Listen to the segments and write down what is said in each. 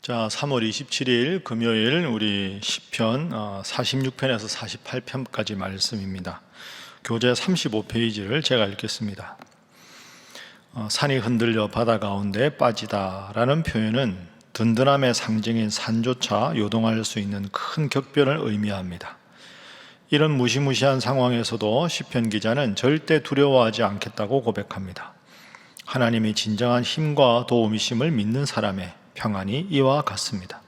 자, 3월 27일 금요일 우리 시편 46편에서 48편까지 말씀입니다. 교재 35페이지를 제가 읽겠습니다. 산이 흔들려 바다 가운데 빠지다 라는 표현은 든든함의 상징인 산조차 요동할 수 있는 큰 격변을 의미합니다. 이런 무시무시한 상황에서도 시편 기자는 절대 두려워하지 않겠다고 고백합니다. 하나님이 진정한 힘과 도움이심을 믿는 사람의 평안이 이와 같습니다.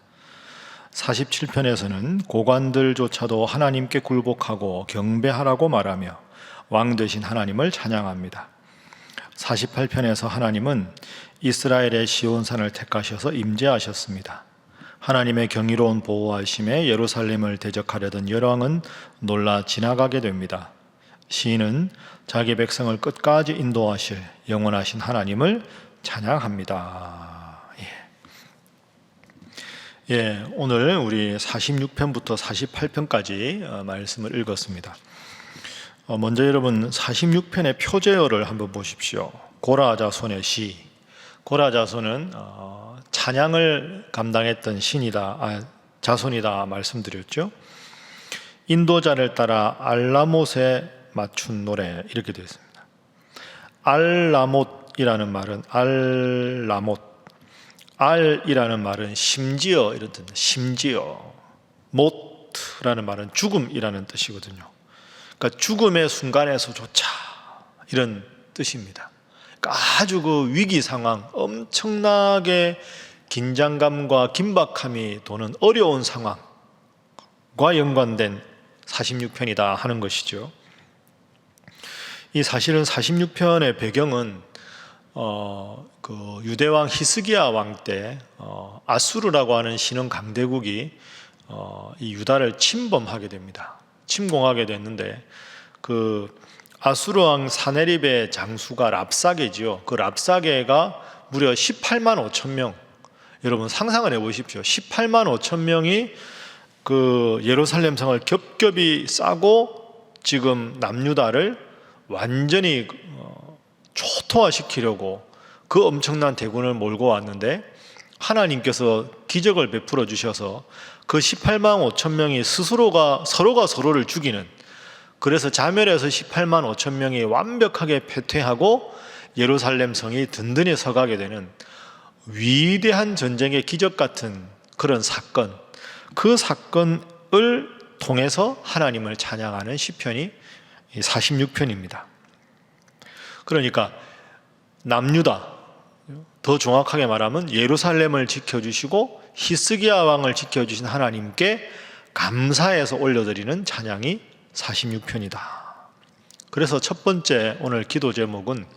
47편에서는 고관들조차도 하나님께 굴복하고 경배하라고 말하며 왕 되신 하나님을 찬양합니다. 48편에서 하나님은 이스라엘의 시온산을 택하셔서 임재하셨습니다. 하나님의 경이로운 보호하심에 예루살렘을 대적하려던 열왕은 놀라 지나가게 됩니다. 시인은 자기 백성을 끝까지 인도하실 영원하신 하나님을 찬양합니다. 오늘 우리 46편부터 48편까지 말씀을 읽었습니다. 먼저 여러분 46편의 표제어를 한번 보십시오. 고라자손의 시. 고라자손은 찬양을 감당했던 자손이다 말씀드렸죠. 인도자를 따라 알라못에 맞춘 노래 이렇게 되어 있습니다. 알라못이라는 말은 알이라는 말은 심지어 이런 뜻, 심지어. 못라는 말은 죽음이라는 뜻이거든요. 그러니까 죽음의 순간에서조차 이런 뜻입니다. 그러니까 아주 그 위기 상황, 엄청나게 긴장감과 긴박함이 도는 어려운 상황과 연관된 46편이다 하는 것이죠. 이 사실은 46편의 배경은 그 유대왕 히스기야 왕 때 아수르라고 하는 신흥 강대국이 이 유다를 침범하게 됩니다. 침공하게 됐는데 그 아수르 왕 사네립의 장수가 랍사게지요. 그 랍사게가 무려 18만 5천 명. 여러분 상상을 해보십시오. 18만 5천 명이 그 예루살렘 성을 겹겹이 싸고 지금 남유다를 완전히 초토화시키려고 그 엄청난 대군을 몰고 왔는데 하나님께서 기적을 베풀어 주셔서 그 18만 5천 명이 서로가 서로를 죽이는, 그래서 자멸해서 18만 5천 명이 완벽하게 패퇴하고 예루살렘 성이 든든히 서가게 되는 위대한 전쟁의 기적 같은 그런 사건, 그 사건을 통해서 하나님을 찬양하는 시편이 46편입니다. 그러니까 남유다, 더 정확하게 말하면 예루살렘을 지켜주시고 히스기야 왕을 지켜주신 하나님께 감사해서 올려드리는 찬양이 46편이다. 그래서 첫 번째 오늘 기도 제목은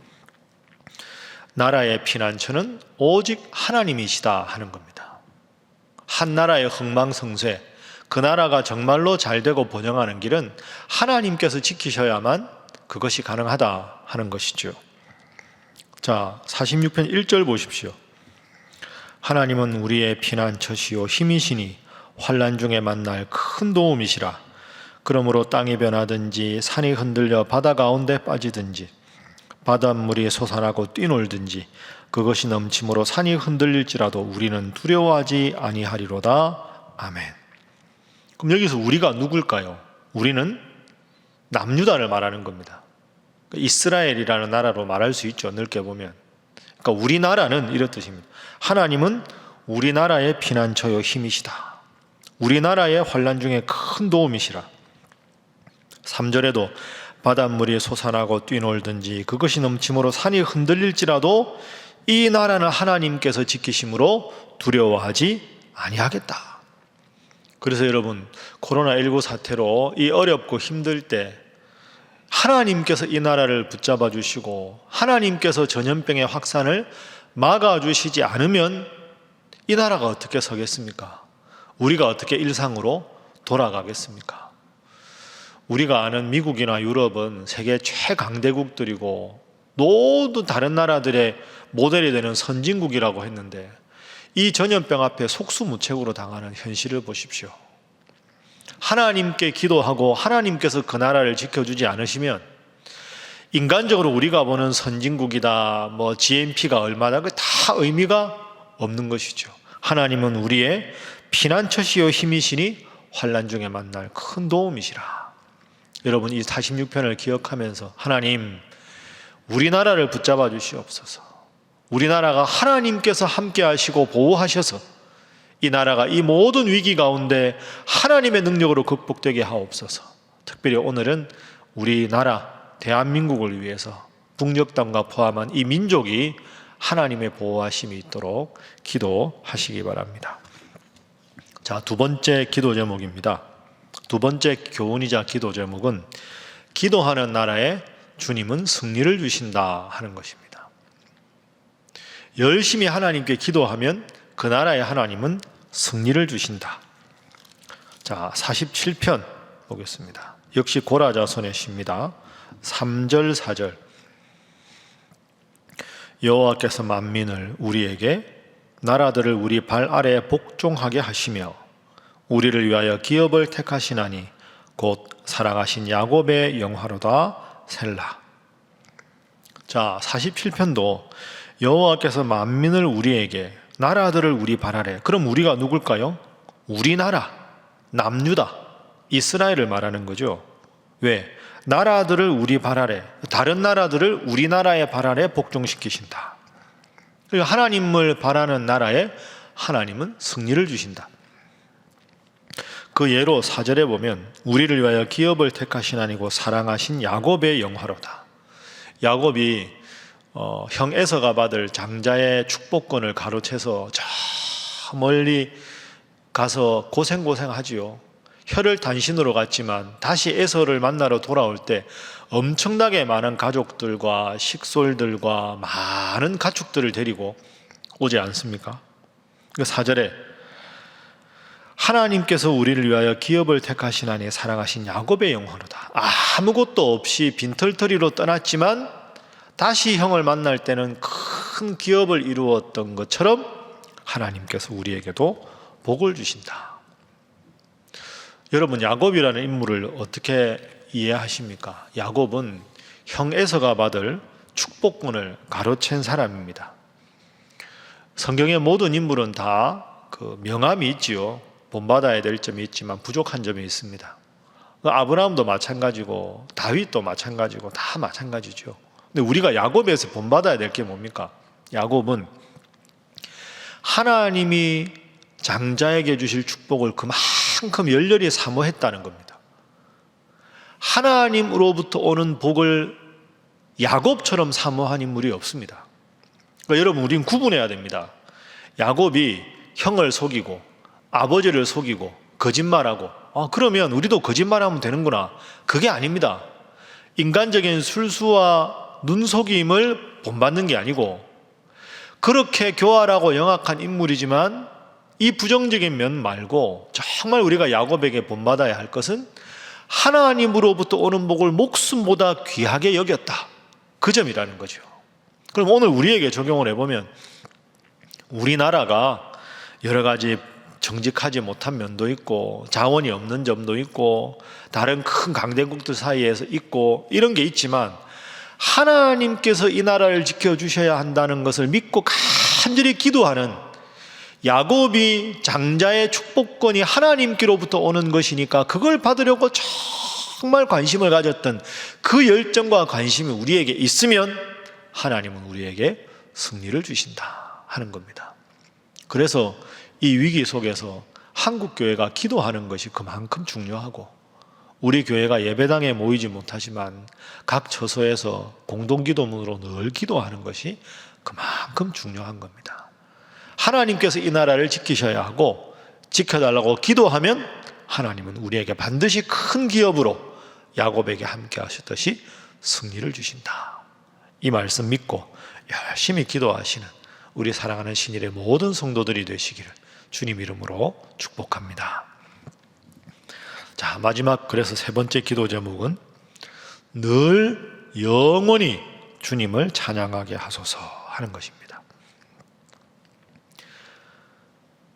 나라의 피난처는 오직 하나님이시다 하는 겁니다. 한 나라의 흥망성쇠, 그 나라가 정말로 잘되고 번영하는 길은 하나님께서 지키셔야만 그것이 가능하다 하는 것이죠. 자, 46편 1절 보십시오. 하나님은 우리의 피난처시요 힘이시니 환난 중에 만날 큰 도움이시라. 그러므로 땅이 변하든지 산이 흔들려 바다 가운데 빠지든지 바닷물이 솟아나고 뛰놀든지 그것이 넘침으로 산이 흔들릴지라도 우리는 두려워하지 아니하리로다. 아멘. 그럼 여기서 우리가 누굴까요? 우리는 남유다를 말하는 겁니다. 이스라엘이라는 나라로 말할 수 있죠. 넓게 보면. 그러니까 우리나라는 이런 뜻입니다. 하나님은 우리나라의 피난처요 힘이시다. 우리나라의 환난 중에 큰 도움이시라. 3절에도 바닷물이 솟아나고 뛰놀든지 그것이 넘침으로 산이 흔들릴지라도 이 나라는 하나님께서 지키심으로 두려워하지 아니하겠다. 그래서 여러분 코로나19 사태로 이 어렵고 힘들 때 하나님께서 이 나라를 붙잡아 주시고 하나님께서 전염병의 확산을 막아주시지 않으면 이 나라가 어떻게 서겠습니까? 우리가 어떻게 일상으로 돌아가겠습니까? 우리가 아는 미국이나 유럽은 세계 최강대국들이고 모든 다른 나라들의 모델이 되는 선진국이라고 했는데 이 전염병 앞에 속수무책으로 당하는 현실을 보십시오. 하나님께 기도하고 하나님께서 그 나라를 지켜주지 않으시면 인간적으로 우리가 보는 선진국이다, GNP가 얼마다, 그 다 의미가 없는 것이죠. 하나님은 우리의 피난처시요 힘이시니 환난 중에 만날 큰 도움이시라. 여러분, 이 46편을 기억하면서 하나님, 우리나라를 붙잡아 주시옵소서. 우리나라가 하나님께서 함께 하시고 보호하셔서 이 나라가 이 모든 위기 가운데 하나님의 능력으로 극복되게 하옵소서. 특별히 오늘은 우리나라 대한민국을 위해서 북녘 땅과 포함한 이 민족이 하나님의 보호하심이 있도록 기도하시기 바랍니다. 자, 두 번째 기도 제목입니다. 두 번째 교훈이자 기도 제목은 기도하는 나라에 주님은 승리를 주신다 하는 것입니다. 열심히 하나님께 기도하면 그 나라에 하나님은 승리를 주신다. 자, 47편 보겠습니다. 역시 고라자손의 시입니다. 3절 4절. 여호와께서 만민을 우리에게, 나라들을 우리 발 아래에 복종하게 하시며 우리를 위하여 기업을 택하시나니 곧 사랑하신 야곱의 영화로다. 셀라. 자, 47편도 여호와께서 만민을 우리에게, 나라들을 우리 발 아래. 그럼 우리가 누굴까요? 우리나라, 남유다, 이스라엘을 말하는 거죠. 왜? 나라들을 우리 발 아래, 다른 나라들을 우리나라의 발 아래 복종시키신다. 그리고 하나님을 바라는 나라에 하나님은 승리를 주신다. 그 예로 4절에 보면 우리를 위하여 기업을 택하시나니고 사랑하신 야곱의 영화로다. 야곱이 형 에서가 받을 장자의 축복권을 가로채서 저 멀리 가서 고생하지요. 혀를 단신으로 갔지만 다시 에서를 만나러 돌아올 때 엄청나게 많은 가족들과 식솔들과 많은 가축들을 데리고 오지 않습니까? 4절에 하나님께서 우리를 위하여 기업을 택하시나니 사랑하신 야곱의 영화로다. 아무것도 없이 빈털터리로 떠났지만 다시 형을 만날 때는 큰 기업을 이루었던 것처럼 하나님께서 우리에게도 복을 주신다. 여러분, 야곱이라는 인물을 어떻게 이해하십니까? 야곱은 형 에서가 받을 축복권을 가로챈 사람입니다. 성경의 모든 인물은 다 그 명함이 있지요. 본받아야 될 점이 있지만 부족한 점이 있습니다. 아브라함도 마찬가지고 다윗도 마찬가지고 다 마찬가지죠. 근데 우리가 야곱에서 본받아야 될 게 뭡니까? 야곱은 하나님이 장자에게 주실 축복을 그만큼 열렬히 사모했다는 겁니다. 하나님으로부터 오는 복을 야곱처럼 사모한 인물이 없습니다. 그러니까 여러분, 우리는 구분해야 됩니다. 야곱이 형을 속이고 아버지를 속이고 거짓말하고 그러면 우리도 거짓말하면 되는구나. 그게 아닙니다. 인간적인 술수와 눈속임을 본받는 게 아니고 그렇게 교활하고 영악한 인물이지만 이 부정적인 면 말고 정말 우리가 야곱에게 본받아야 할 것은 하나님으로부터 오는 복을 목숨보다 귀하게 여겼다. 그 점이라는 거죠. 그럼 오늘 우리에게 적용을 해보면 우리나라가 여러 가지 정직하지 못한 면도 있고 자원이 없는 점도 있고 다른 큰 강대국들 사이에서 있고 이런 게 있지만 하나님께서 이 나라를 지켜주셔야 한다는 것을 믿고 간절히 기도하는 야곱이 장자의 축복권이 하나님께로부터 오는 것이니까 그걸 받으려고 정말 관심을 가졌던 그 열정과 관심이 우리에게 있으면 하나님은 우리에게 승리를 주신다 하는 겁니다. 그래서 이 위기 속에서 한국교회가 기도하는 것이 그만큼 중요하고 우리 교회가 예배당에 모이지 못하지만 각 처소에서 공동기도문으로 늘 기도하는 것이 그만큼 중요한 겁니다. 하나님께서 이 나라를 지키셔야 하고 지켜달라고 기도하면 하나님은 우리에게 반드시 큰 기업으로 야곱에게 함께 하셨듯이 승리를 주신다. 이 말씀 믿고 열심히 기도하시는 우리 사랑하는 신일의 모든 성도들이 되시기를 주님 이름으로 축복합니다. 자, 마지막 그래서 세 번째 기도 제목은 늘 영원히 주님을 찬양하게 하소서 하는 것입니다.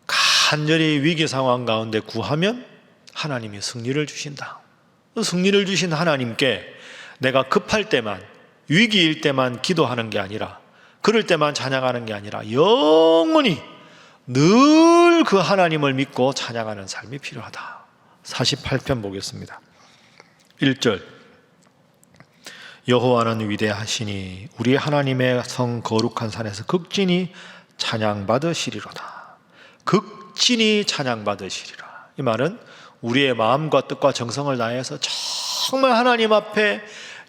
간절히 위기 상황 가운데 구하면 하나님이 승리를 주신다. 승리를 주신 하나님께 내가 급할 때만, 위기일 때만 기도하는 게 아니라, 그럴 때만 찬양하는 게 아니라 영원히 늘 그 하나님을 믿고 찬양하는 삶이 필요하다. 48편 보겠습니다. 1절. 여호와는 위대하시니 우리 하나님의 성 거룩한 산에서 극진히 찬양받으시리로다. 극진히 찬양받으시리라. 이 말은 우리의 마음과 뜻과 정성을 다해서 정말 하나님 앞에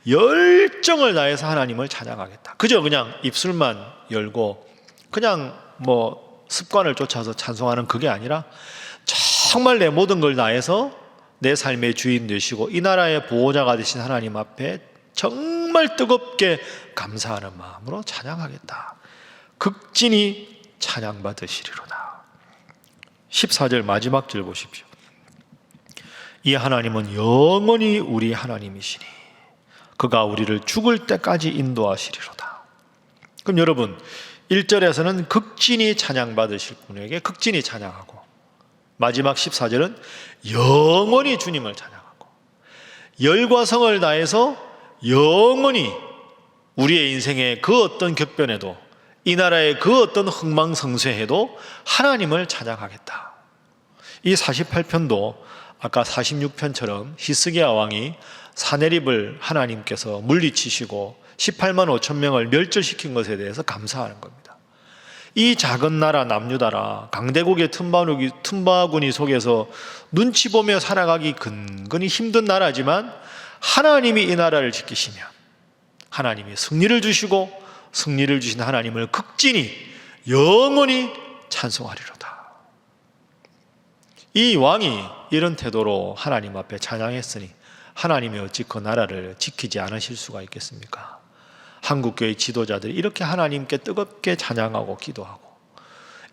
열정을 다해서 하나님을 찬양하겠다. 그저 그냥 입술만 열고 그냥 습관을 쫓아서 찬송하는 그게 아니라 정말 내 모든 걸 다해서 내 삶의 주인 되시고 이 나라의 보호자가 되신 하나님 앞에 정말 뜨겁게 감사하는 마음으로 찬양하겠다. 극진히 찬양받으시리로다. 14절 마지막 절 보십시오. 이 하나님은 영원히 우리 하나님이시니 그가 우리를 죽을 때까지 인도하시리로다. 그럼 여러분 1절에서는 극진히 찬양받으실 분에게 극진히 찬양하고 마지막 14절은 영원히 주님을 찬양하고 열과 성을 다해서 영원히 우리의 인생의 그 어떤 격변에도 이 나라의 그 어떤 흥망성쇠해도 하나님을 찬양하겠다. 이 48편도 아까 46편처럼 히스기야 왕이 사내립을 하나님께서 물리치시고 18만 5천 명을 멸절시킨 것에 대해서 감사하는 겁니다. 이 작은 나라 남유다라 강대국의 틈바구니 속에서 눈치 보며 살아가기 근근히 힘든 나라지만 하나님이 이 나라를 지키시면 하나님이 승리를 주시고 승리를 주신 하나님을 극진히 영원히 찬송하리로다. 이 왕이 이런 태도로 하나님 앞에 찬양했으니 하나님이 어찌 그 나라를 지키지 않으실 수가 있겠습니까? 한국교회 지도자들이 이렇게 하나님께 뜨겁게 찬양하고 기도하고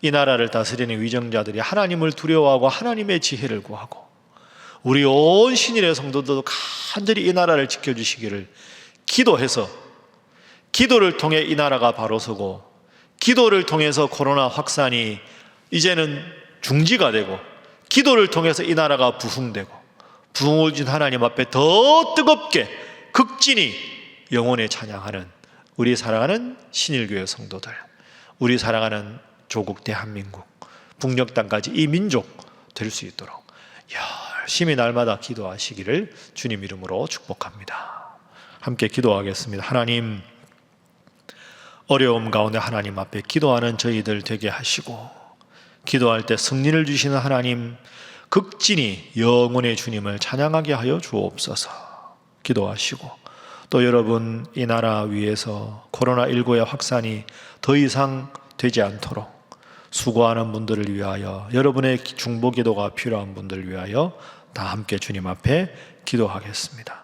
이 나라를 다스리는 위정자들이 하나님을 두려워하고 하나님의 지혜를 구하고 우리 온 신일의 성도들도 간절히 이 나라를 지켜주시기를 기도해서 기도를 통해 이 나라가 바로 서고 기도를 통해서 코로나 확산이 이제는 중지가 되고 기도를 통해서 이 나라가 부흥되고 부흥을 준 하나님 앞에 더 뜨겁게 극진히 영혼에 찬양하는 우리 사랑하는 신일교회 성도들, 우리 사랑하는 조국 대한민국, 북녘 땅까지 이 민족 될 수 있도록 열심히 날마다 기도하시기를 주님 이름으로 축복합니다. 함께 기도하겠습니다. 하나님, 어려움 가운데 하나님 앞에 기도하는 저희들 되게 하시고 기도할 때 승리를 주시는 하나님 극진히 영원의 주님을 찬양하게 하여 주옵소서. 기도하시고 또 여러분 이 나라 위에서 코로나19의 확산이 더 이상 되지 않도록 수고하는 분들을 위하여 여러분의 중보기도가 필요한 분들을 위하여 다 함께 주님 앞에 기도하겠습니다.